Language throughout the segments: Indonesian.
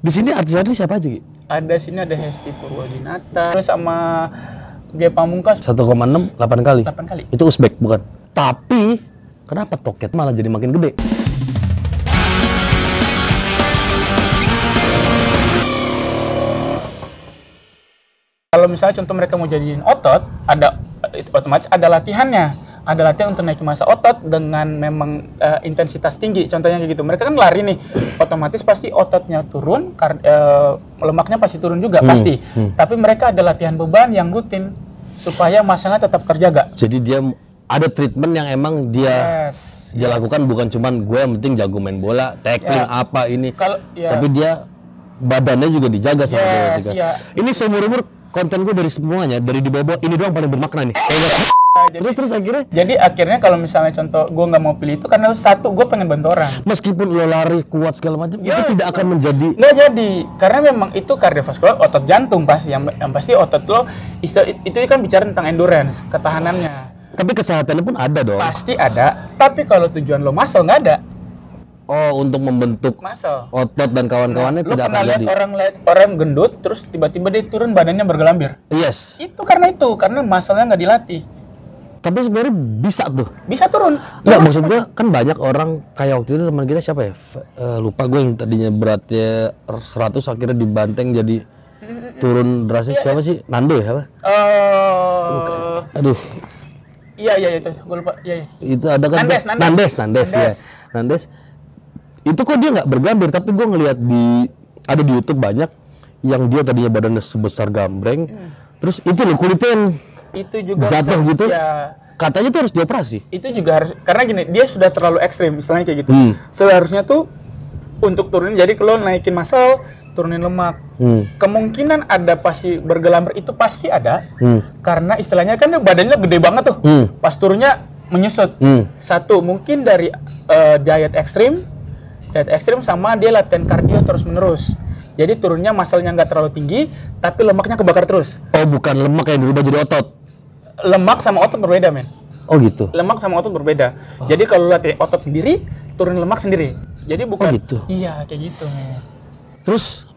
Di sini artis-artis siapa aja, Ki? Ada sini ada Hesti Purwodinata, terus sama Ge Pamungkas 1,6 8 kali. 8 kali. Itu Uzbek bukan? Tapi kenapa Toket malah jadi makin gede? Kalau misalnya contoh mereka mau jadiin otot, ada otomatis ada latihannya. Ada latihan untuk naikin massa otot dengan memang intensitas tinggi. Contohnya kayak gitu. Mereka kan lari nih, otomatis pasti ototnya turun, lemaknya pasti turun juga pasti. Tapi mereka ada latihan beban yang rutin supaya massanya tetap terjaga. Jadi dia ada treatment yang emang dia lakukan, bukan cuman gue yang penting jago main bola, tackling apa ini. Tapi dia badannya juga dijaga sama dia. Ini seumur-umur konten gue dari semuanya, dari di bawah ini doang paling bermakna nih. Terus akhirnya? Jadi akhirnya kalau misalnya contoh gue nggak mau pilih itu karena satu gue pengen bantu orang. Meskipun lo lari kuat segala macam, itu tidak akan menjadi. Nggak jadi, karena memang itu kardiovaskular, otot jantung pasti yang pasti otot lo itu kan bicara tentang endurance, ketahanannya. Tapi kesehatannya pun ada dong. Pasti ada, tapi kalau tujuan lo muscle nggak ada. Oh, untuk membentuk muscle otot dan kawan-kawannya tidak akan jadi. Lihat orang gendut terus tiba-tiba dia turun badannya bergelambir. Yes. Itu karena muscle-nya nggak dilatih. Tapi sebenarnya bisa tuh. Bisa turun. Nggak, maksud gue kan banyak orang kayak waktu itu teman kita siapa ya? Lupa gue yang tadinya beratnya 100 akhirnya dibanteng jadi turun drastis. Siapa sih? Nando ya apa? Aduh. Iya itu. Gue lupa. Iya. Itu ada kan? Nandes. Itu kok dia nggak bergelambir, tapi gue ngelihat ada di YouTube banyak yang dia tadinya badannya sebesar gambreng, terus itu loh kulitnya itu juga jatuh gitu. Ya. Katanya tuh harus dioperasi. Itu juga harus, karena gini, dia sudah terlalu ekstrim, istilahnya kayak gitu. Seharusnya tuh untuk turunin, jadi kalau naikin muscle, turunin lemak. Kemungkinan ada pasti bergelambir itu pasti ada, karena istilahnya kan badannya gede banget tuh, pas turunnya menyusut. Satu, mungkin dari diet ekstrim sama dia latihan kardio terus menerus. Jadi turunnya muscle-nya nggak terlalu tinggi, tapi lemaknya kebakar terus. Oh, bukan lemak yang dirubah jadi otot? Lemak sama otot berbeda, men. Oh gitu? Lemak sama otot berbeda. Jadi kalau latih otot sendiri, turun lemak sendiri. Jadi bukan... Oh gitu? Iya, kayak gitu, men. Terus...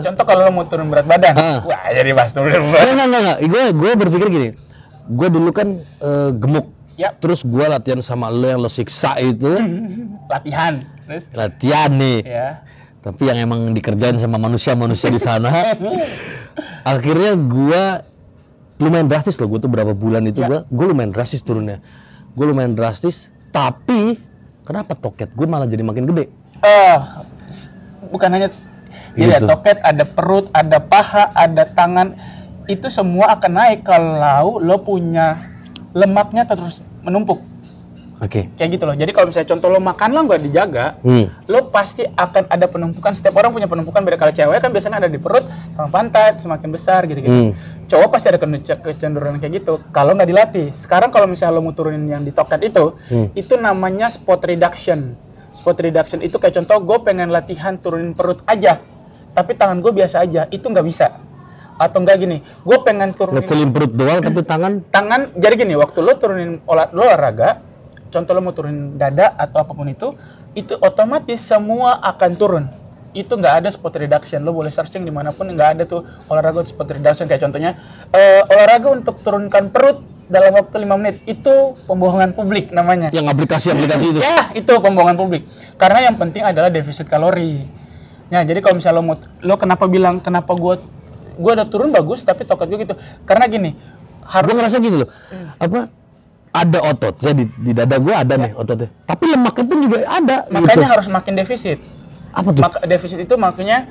contoh kalau lo mau turun berat badan, wah jadi pas turun berat badan. Enggak. Gue berpikir gini, gue dulu kan gemuk. Yep. Terus gue latihan sama lo yang lo siksa itu. Latihan. Terus? Latihan nih. Ya. Tapi yang emang dikerjain sama manusia-manusia di sana. Akhirnya gue lumayan drastis loh, gue tuh berapa bulan itu gue lumayan drastis turunnya. Gue lumayan drastis, tapi kenapa Toket gue malah jadi makin gede? Bukan hanya jadi gitu. Toket, ada perut, ada paha, ada tangan, itu semua akan naik kalau lo punya lemaknya terus menumpuk. Oke. Kayak gitu loh. Jadi kalau misalnya contoh lo makan lo nggak dijaga, lo pasti akan ada penumpukan. Setiap orang punya penumpukan beda. Kalau cewek kan biasanya ada di perut sama pantat semakin besar gitu-gitu. Cowok pasti ada kecenderungan kayak gitu. Kalau nggak dilatih. Sekarang kalau misalnya lo mau turunin yang di Toket itu namanya spot reduction. Spot reduction itu kayak contoh gue pengen latihan turunin perut aja, tapi tangan gue biasa aja, itu nggak bisa. Atau enggak gini, gue pengen turunin ngecelin perut doang tapi tangan jadi gini, waktu lo turunin olahraga, contoh lo mau turunin dada atau apapun itu otomatis semua akan turun. Itu nggak ada spot reduction. Lo boleh searching dimanapun, nggak ada tuh olahraga spot reduction. Kayak contohnya olahraga untuk turunkan perut dalam waktu 5 menit, itu pembohongan publik namanya. Yang aplikasi-aplikasi itu? Ya, itu pembohongan publik. Karena yang penting adalah defisit kalori. Nah, jadi kalau misalnya lo kenapa gue udah turun bagus tapi Toket gue gitu, karena gini, gue ngerasa gini loh, ada ototnya di dada gue ada nih ototnya, tapi lemaknya pun juga ada. Makanya gitu. Harus makin defisit. Apa tuh? Defisit itu makanya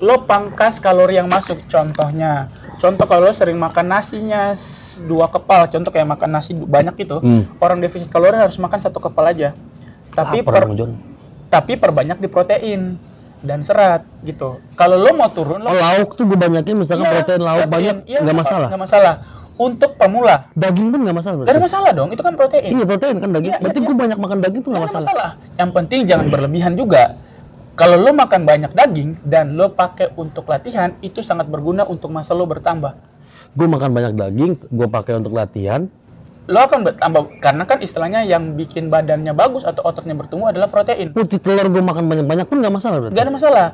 lo pangkas kalori yang masuk. Contoh kalau lo sering makan nasinya 2 kepal, contoh kayak makan nasi banyak gitu, orang defisit kalori harus makan 1 kepal aja. Tapi perbanyak di protein dan serat gitu. Kalau lo mau turun, lauk tuh gue banyakin, misalkan protein lauk banyak, nggak masalah. Nggak masalah. Untuk pemula, daging pun nggak masalah. Nggak ada masalah dong, itu kan protein. Iya, protein kan daging. Berarti gue banyak makan daging tuh nggak masalah. Yang penting jangan berlebihan juga. Kalau lo makan banyak daging dan lo pakai untuk latihan, itu sangat berguna untuk massa lo bertambah. Gue makan banyak daging, gue pakai untuk latihan. Lo akan bertambah, karena kan istilahnya yang bikin badannya bagus atau ototnya bertumbuh adalah protein. Putih telur gue makan banyak-banyak pun nggak masalah berarti? Nggak ada masalah.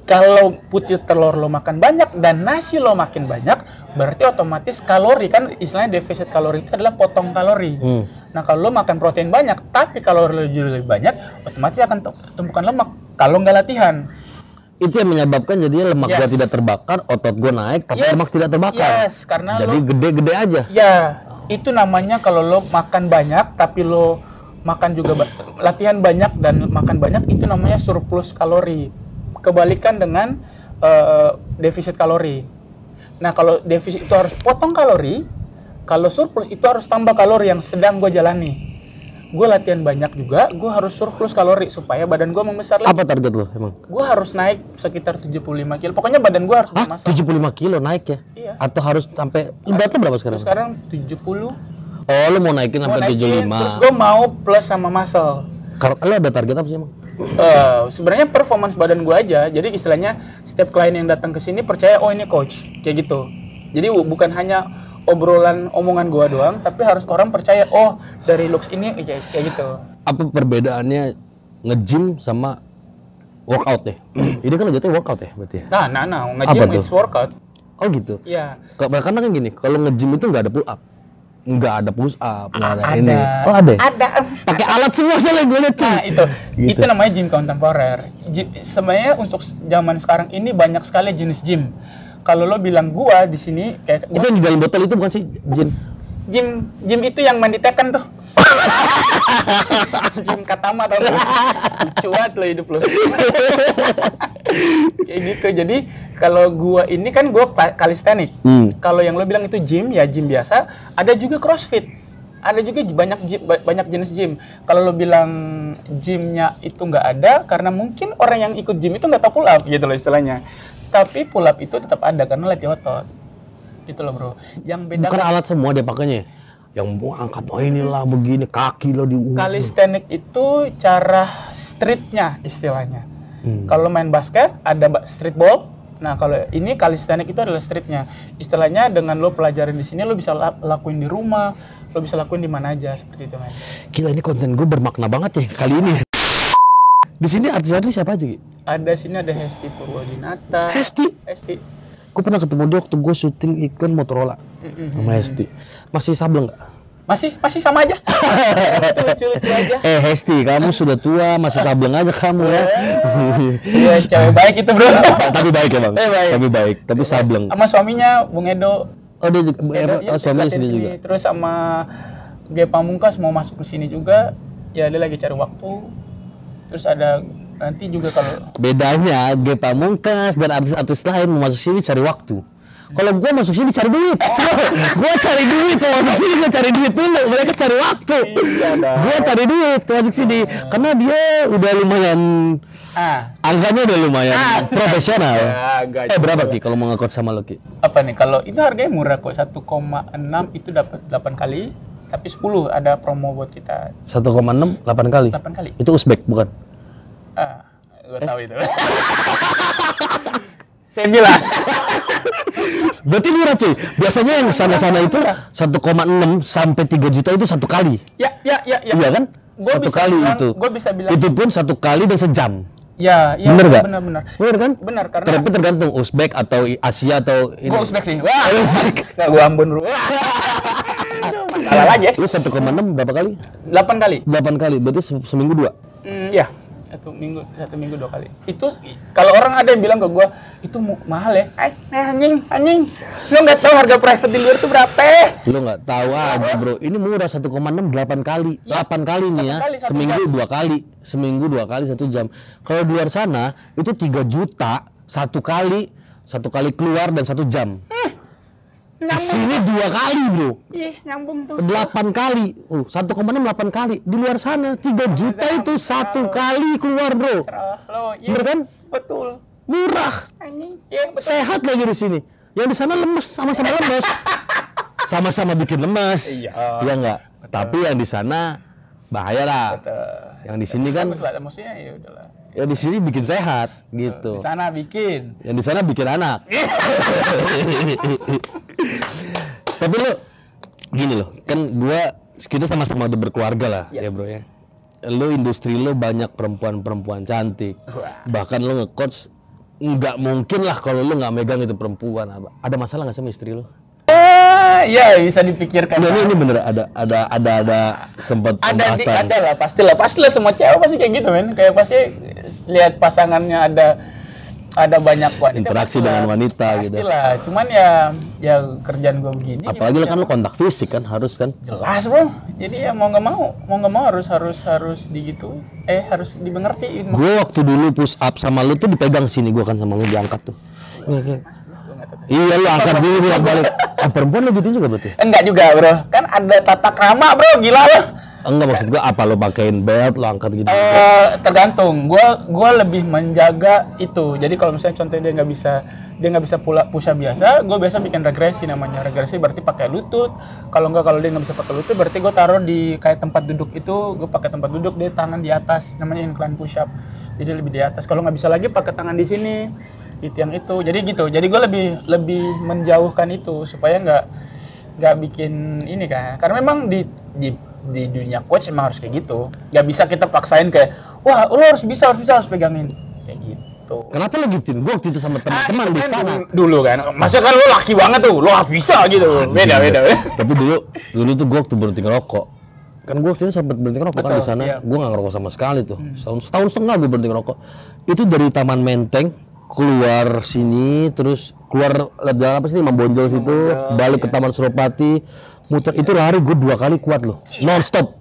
kalau putih telur lo makan banyak dan nasi lo makin banyak, berarti otomatis kalori, kan istilahnya defisit kalori itu adalah potong kalori. Nah kalau lo makan protein banyak tapi kalori lo juga lebih banyak, otomatis akan tumpukan lemak kalau nggak latihan. Itu yang menyebabkan jadinya lemak gua tidak terbakar, otot gua naik tapi lemak tidak terbakar. Karena jadi gede-gede aja. Ya, itu namanya kalau lo makan banyak tapi lo makan juga latihan banyak dan makan banyak, itu namanya surplus kalori. Kebalikan dengan defisit kalori. Nah kalau defisit itu harus potong kalori, kalau surplus itu harus tambah kalori yang sedang gue jalani. Gue latihan banyak juga, gue harus surplus kalori supaya badan gue membesar lagi. Apa target lo emang? Gue harus naik sekitar 75 kilo. Pokoknya badan gue harus bermasalah. 75 kilo naik ya? Iya. Atau harus sampai, beratnya berapa sekarang? Sekarang 70. Oh, lo mau naikin sampai 75. Terus gue mau plus sama muscle. Lo ada target apa sih emang? Sebenarnya performance badan gue aja. Jadi istilahnya setiap klien yang datang ke sini percaya, oh ini coach, kayak gitu. Jadi bukan hanya omongan gue doang, tapi harus orang percaya, oh dari looks ini kayak gitu. Apa perbedaannya nge-gym sama workout deh? Ini kan jatuhnya workout ya berarti ya? Nah, nge-gym it's workout. Oh gitu? Iya. Karena kan gini, kalau nge-gym itu nggak ada pull up. Nggak ada push up, nggak ada ada. ini. Oh ada? Ada. Pakai alat semua soalnya gue lihat tuh. Nah itu namanya gym kontemporer. Sebenarnya untuk zaman sekarang ini banyak sekali jenis gym. Kalau lo bilang gua di sini kayak itu yang di dalam botol itu bukan sih gym? Gym itu yang main di Tekken tuh. Gym Katama tau gak? Cuat lo hidup lo. Kayak gitu. Jadi kalau gua ini kan gua calisthenic. Kalau yang lo bilang itu gym, ya gym biasa. Ada juga CrossFit. Ada juga banyak jenis gym. Kalau lo bilang gymnya itu nggak ada, karena mungkin orang yang ikut gym itu nggak tahu pull up gitu loh istilahnya. Tapi pull up itu tetap ada karena latih otot. Gitu loh bro. Yang beda bukan alat semua dia pakainya. Yang mau angkat inilah begini, kaki lo diungkit. Calisthenic itu cara streetnya istilahnya. Kalau main basket ada streetball. Nah kalau ini calisthenic itu adalah streetnya. Istilahnya dengan lo pelajarin di sini lo bisa lakuin di rumah, lo bisa lakuin di mana aja seperti itu kan. Gila ini konten gue bermakna banget ya kali ini. Di sini artis-artis siapa aja? Ada sini ada Hesti Purwodinata. Hesti. Gue pernah ketemu dia waktu gue syuting iklan Motorola sama Hesti. Masih sableng nggak? Masih sama aja. Lucu-lucu aja. Hesti, kamu sudah tua, masih sableng aja kamu ya. Iya, cewek baik itu bro. Tapi baik ya bang. Tapi baik, tapi sableng. Sama suaminya Bung Edo. Oh dia juga, suaminya sini juga. Terus sama Ge Pamungkas mau masuk ke sini juga. Ya dia lagi cari waktu. Terus ada nanti juga kalau bedanya Ge Pamungkas dan artis-artis lain mau masuk sini cari waktu. Kalau gue masuk sini cari duit, gue cari duit, masuk sini gue cari duit dulu, mereka cari waktu. Gue cari duit masuk sini, karena dia udah lumayan, angkanya udah lumayan profesional. Berapa Ki kalau mau nge-coach sama lo Ki? Apa nih, kalau itu harganya murah kok, 1,6 itu dapat 8 kali, tapi 10 ada promo buat kita. 1,6 8 kali? 8 kali. Itu Uzbek bukan? Gue tahu itu. Saya bilang. Berarti murah cuy. Biasanya yang sana-sana itu 1,6 sampai 3 juta itu satu kali. Ya. Iya kan? Satu kali itu. Gue bisa bilang. Itu pun satu kali dan sejam. Ya. Bener gak? Benar. Bener kan? Benar karena. Tapi tergantung Uzbek atau Asia atau ini. Gue Uzbek sih. Wah. Nggak gue Ambon dulu. Masalah lagi. Lu 1,6 berapa kali? 8 kali. 8 kali. Berarti seminggu 2. Iya. Satu minggu 2 kali. Itu kalau orang ada yang bilang ke gua itu mahal ya. Anjing. Lu nggak tahu harga private di luar itu berapa? Lu nggak tahu aja bro. Ini murah 1,6 8 kali. 8 kali nih ya. Seminggu 2 kali. Seminggu 2 kali 1 jam. Kalau di luar sana itu 3 juta satu kali keluar dan 1 jam. Di sini 2 kali bro. Nyambung tuh. 8 kali. 1,6 8 kali. Di luar sana 3 juta itu 1 kali keluar bro. Bener kan? Betul. Murah. Sehat lagi di sini. Yang di sana lemes, sama-sama lemes. Sama-sama bikin lemes. Iya enggak? Tapi yang di sana bahaya lah. Yang di sini kan maksudnya ya udahlah. Ya di sini bikin sehat gitu. Di sana bikin. Yang di sana bikin anak. Tapi lo gini loh, kan kita sama-sama udah berkeluarga lah ya bro ya. Lo industri lo banyak perempuan-perempuan cantik. Bahkan lo nge-coach nggak mungkin lah kalau lu nggak megang itu perempuan. Ada masalah nggak sama istri lu? Ya bisa dipikirkan. Ini bener ada sempat pembahasan. Ada lah, pastilah semua cewek pasti kayak gitu men. Kayak pasti lihat pasangannya ada banyak wanita. Interaksi dengan wanita gitu. Pastilah. Cuman ya kerjaan gue begini. Apalagi kan lu kontak fisik kan harus kan. Jelas bro. Jadi ya mau nggak mau harus digitu. Harus dimengerti. Gue waktu dulu push up sama lu tuh dipegang sini, gue kan sama lu diangkat tuh. Iya lu angkat dulu balik. Perempuan lu gitu juga berarti? Enggak juga bro, kan ada tata krama bro, gila lu. Enggak, maksud gua apa lu pakein belt lu angkat gitu? Tergantung, gua lebih menjaga itu. Jadi kalau misalnya contohnya dia nggak bisa push up biasa, gua biasa bikin regresi namanya. Regresi berarti pakai lutut. Kalau dia nggak bisa pakai lutut, berarti gua taruh di kayak tempat duduk itu, gua pakai tempat duduk dia tangan di atas, namanya incline push up. Jadi lebih di atas. Kalau nggak bisa lagi pakai tangan di sini. Itu yang itu, jadi gitu. Jadi gue lebih menjauhkan itu supaya nggak bikin ini kan. Karena memang di dunia coach emang harus kayak gitu. Nggak bisa kita paksain kayak, wah lo harus pegangin kayak gitu. Kenapa lo gituin? Gue waktu itu sama teman-teman di sana. Dulu kan, masa kan lo laki banget tuh, lo harus bisa gitu. Beda. Tapi dulu tuh gue waktu berhenti ngerokok. Kan gue waktu itu sempat berhenti ngerokok kan di sana. Iya. Gue nggak ngerokok sama sekali tuh. Setahun setengah gue berhenti ngerokok. Itu dari Taman Menteng keluar sini, terus keluar jalan apa sih, Mambonjol situ, balik ke Taman Suropati, muter itu lari gue 2 kali kuat loh, non stop.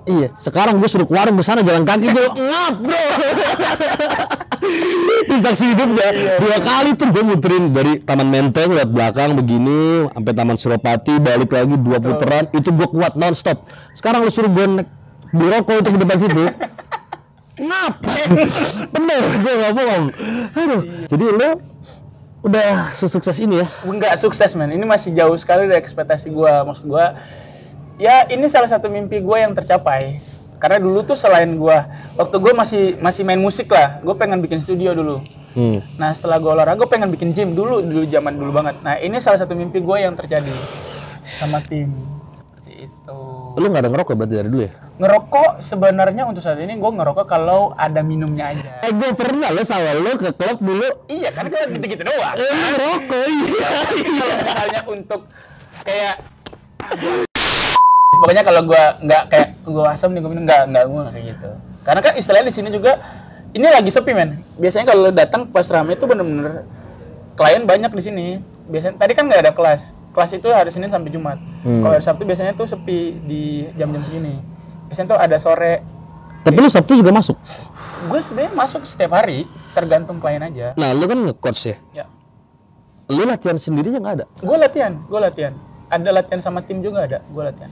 Iya, sekarang gue suruh keluar ke sana jalan kaki tuh ngap bro. Ini saksi hidupnya. 2 kali tuh gue muterin dari Taman Menteng lihat belakang begini sampai Taman Suropati, balik lagi 2 puteran, itu gue kuat non stop. Sekarang lu suruh gue beli rokok untuk di depan situ. Ngap, bener, gue gak bohong. Aduh, jadi lo udah sesukses ini ya? Enggak sukses men, ini masih jauh sekali dari ekspektasi gue. Maksud gue, ya ini salah satu mimpi gue yang tercapai. Karena dulu tuh selain gue, waktu gue masih main musik lah, gue pengen bikin studio dulu. Nah setelah gue olahraga, gue pengen bikin gym dulu zaman dulu banget. Nah ini salah satu mimpi gue yang terjadi sama tim. Seperti itu. Lu nggak ada ngerokok berarti dari dulu ya? Ngerokok sebenarnya untuk saat ini gue ngerokok kalau ada minumnya aja. Gue pernah lo sama lo ke klub dulu. Iya kan kalau gitu-gitu doang. Ngerokok iya. Kalau misalnya untuk kayak pokoknya kalau gue nggak kayak gue asam nih gue minum nggak gue kayak gitu. Karena kan istilahnya di sini juga ini lagi sepi men. Biasanya kalau datang pas rame itu bener-bener klien banyak di sini. Biasanya tadi kan nggak ada kelas. Kelas itu hari Senin sampai Jumat. Kalau hari Sabtu biasanya tuh sepi di jam-jam segini. Biasanya tuh ada sore. Tapi lu Sabtu juga masuk? Gue sebenarnya masuk setiap hari, tergantung klien aja. Nah, lu kan nge-coach ya? Ya. Lu latihan sendirinya nggak ada? Gue latihan. Ada latihan sama tim juga ada, gue latihan.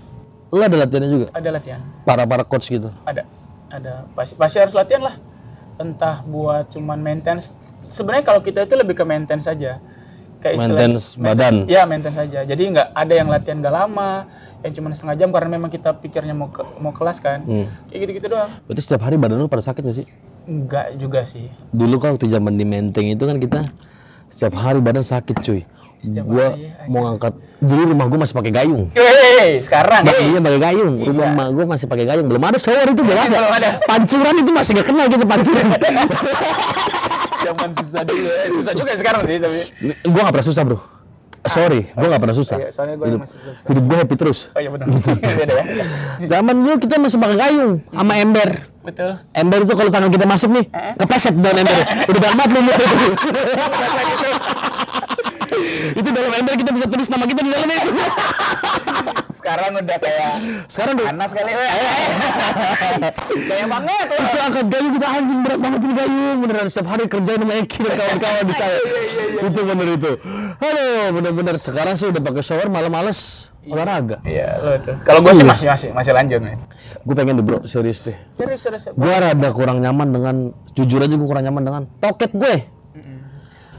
Lu ada latihannya juga? Ada latihan. Para coach gitu? Ada. Pasti harus latihan lah. Entah buat cuman maintenance. Sebenarnya kalau kita itu lebih ke maintenance saja. Kayak maintenance badan. Ya, maintenance saja. Jadi nggak ada yang latihan nggak lama, yang cuma setengah jam karena memang kita pikirnya mau kelas kan. Kayak gitu-gitu doang. Berarti setiap hari badan lu pada sakit nggak sih? Enggak juga sih. Dulu kan waktu zaman di Menteng itu kan kita setiap hari badan sakit cuy. Gua mau ngangkat, dulu rumah gua masih pakai gayung. Sekarang iya pakai gayung. Rumah emak gua masih pakai gayung. Belum ada shower itu belum ada. Pancuran itu masih nggak kenal gitu pancuran. Zaman susah dulu ya. Susah juga sekarang sih tapi. Gua nggak pernah susah bro. Sorry, gua nggak pernah susah. Iya, soalnya gua masih susah. Hidup gua happy terus. Oh iya benar. Beda ya. Zaman dulu kita masih pakai gayung sama ember. Betul. Ember itu kalau tangan kita masuk nih, kepleset dalam ember. Udah banget lu. Itu dalam ember kita bisa tulis nama kita di dalamnya. Sekarang udah kayak panas kali ya. Kayak banget. Itu angkat gayung kita anjing berat banget ini gayung. Beneran setiap hari kerjain sama Eki dan kawan-kawan di sana. Itu bener itu. Aduh, bener-bener sekarang sih udah pakai shower malah males olahraga. Iya, lo tuh. Kalau gue sih masih lanjut nih. Gue pengen deh bro, serius deh. Serius. Gue rada kurang nyaman dengan, jujur aja gue kurang nyaman dengan toket gue.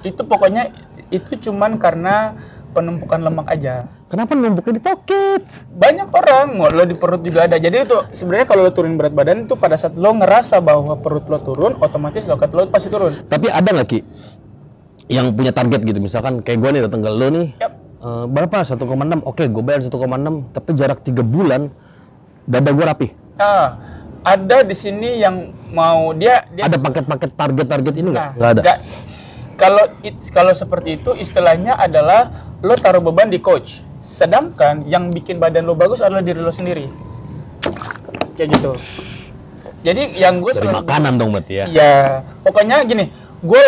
Itu pokoknya itu cuman karena penumpukan lemak aja. Kenapa numpuknya di toket? Banyak orang, lo di perut juga ada. Jadi itu sebenarnya kalau lo turun berat badan itu pada saat lo ngerasa bahwa perut lo turun, otomatis toket lo pasti turun. Tapi ada nggak Ki yang punya target gitu, misalkan kayak gue nih datang ke lo nih, berapa? 1,6, oke gue bayar 1,6, tapi jarak 3 bulan dada gue rapi. Ada di sini yang mau dia ada paket-paket target ini nggak? Nggak ada. kalau seperti itu istilahnya adalah lo taruh beban di coach. Sedangkan yang bikin badan lo bagus adalah diri lo sendiri. Kayak gitu. Jadi yang gue dari makanan dong berarti ya. Iya, pokoknya gini, gue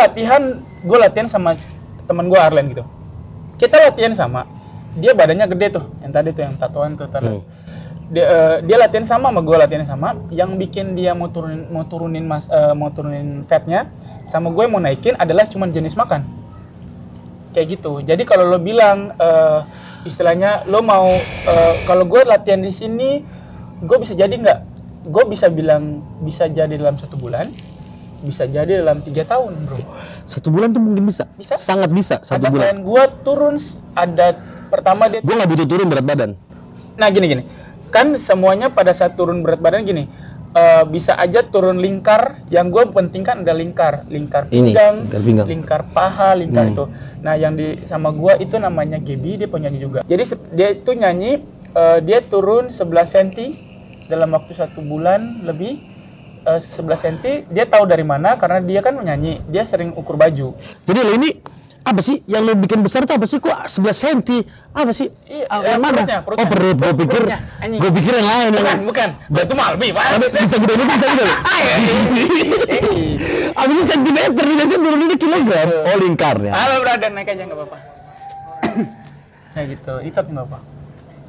latihan sama teman gue Arlen gitu. Kita latihan sama, dia badannya gede tuh, yang tadi tuh yang tatoan tuh tadi. Dia latihan sama gue latihan sama. Yang bikin dia mau turunin fatnya, sama gue mau naikin adalah cuman jenis makan. Kayak gitu. Jadi kalau lo bilang istilahnya lo mau kalau gue latihan di sini, gue bisa jadi nggak? Gue bisa bilang bisa jadi dalam 1 bulan, bisa jadi dalam 3 tahun, bro. 1 bulan tuh mungkin bisa. Bisa? Sangat bisa 1 bulan. Ada klien gue turun, pertama dia. Gue nggak butuh turun berat badan. Nah gini, kan semuanya pada saat turun berat badan gini, bisa aja turun lingkar. Yang gue pentingkan ada lingkar pinggang, lingkar paha, lingkar itu. Nah yang sama gue itu namanya Gaby, dia penyanyi juga. Jadi dia itu nyanyi, dia turun 11 cm dalam waktu 1 bulan lebih. 11 cm, dia tahu dari mana karena dia kan menyanyi, dia sering ukur baju. Jadi lo ini apa sih yang lo bikin besar tuh apa sih? Kok 11 cm? Apa sih? Yang mana? Oh perut, gue pikir yang lain. Bukan. Itu mah lebih. Bisa gede. Apa sih sentimeter? Ini sih turun ini kilogram. Oh lingkarnya. Halo brother, naik aja nggak apa-apa. Kayak gitu, itu nggak apa.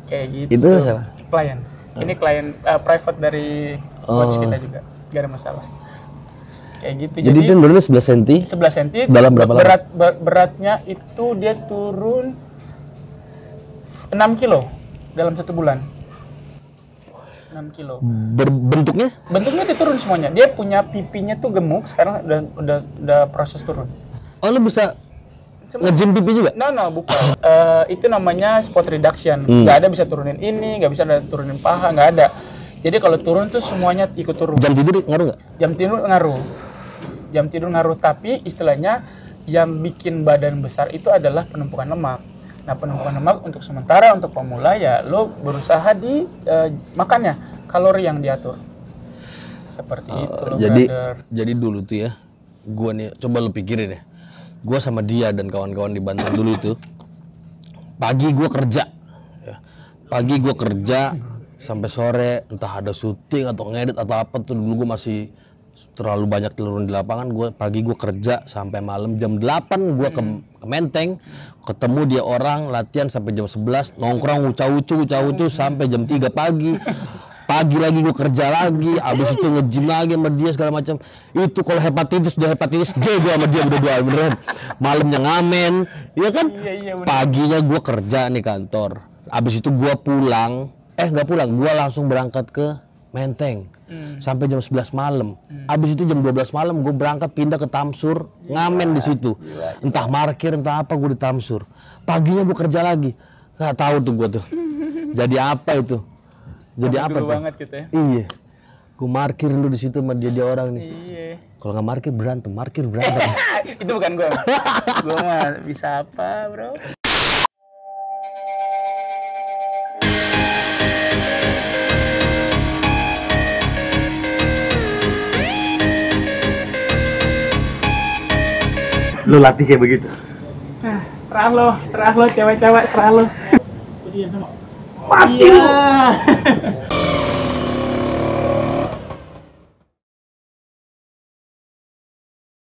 Kayak gitu. Itu siapa? Klien. Ini klien private dari coach kita juga. Gak ada masalah. Kayak gitu. Jadi dia turunnya 11 cm. 11 cm. Dalam berapa lama? Beratnya itu dia turun 6 kilo dalam 1 bulan. 6 kilo. Bentuknya? Bentuknya dia turun semuanya. Dia punya pipinya tuh gemuk. Sekarang udah proses turun. Oh lu bisa nge-gym pipi juga? No, bukan. Itu namanya spot reduction. Gak ada bisa turunin ini, gak bisa turunin paha, gak ada. Jadi kalau turun tuh semuanya ikut turun. Jam tidur ngaruh nggak? Jam tidur ngaruh. Tapi istilahnya yang bikin badan besar itu adalah penumpukan lemak. Nah penumpukan lemak untuk sementara, untuk pemula ya lo berusaha di makannya, kalori yang diatur. Seperti itu. Jadi dulu tuh ya, gue nih coba lo pikirin ya. Gue sama dia dan kawan-kawan di Banten dulu itu, pagi gue kerja sampai sore, entah ada syuting atau ngedit atau apa tuh. Dulu gue masih terlalu banyak turun di lapangan. Pagi gue kerja sampai malam jam 8 gue ke Menteng, ketemu dia orang, latihan sampai jam 11, nongkrong uca-ucu sampai jam 3 pagi. Pagi lagi gue kerja lagi, abis itu nge-gym lagi sama dia segala macam. Itu kalau hepatitis J gue sama dia berdua beneran. Malamnya ngamen, iya kan? Iya, paginya gue kerja nih kantor. Abis itu gue nggak pulang, gue langsung berangkat ke Menteng sampai jam 11 malam. Abis itu jam 12 malam gue berangkat pindah ke Tamsur, ngamen di situ. Entah parkir, entah apa, gue di Tamsur. Paginya gue kerja lagi, nggak tahu tuh gue tuh. Jadi apa itu? Jadi apa tuh? Banget gitu ya. Iya, gue markir dulu di situ sama dia orang nih. Iya. Kalau nggak markir berantem. Itu bukan gue. Gue mah bisa apa, bro? Lu latih kayak begitu? Nah, serah lo cewek-cewek serah lo. Mati lo.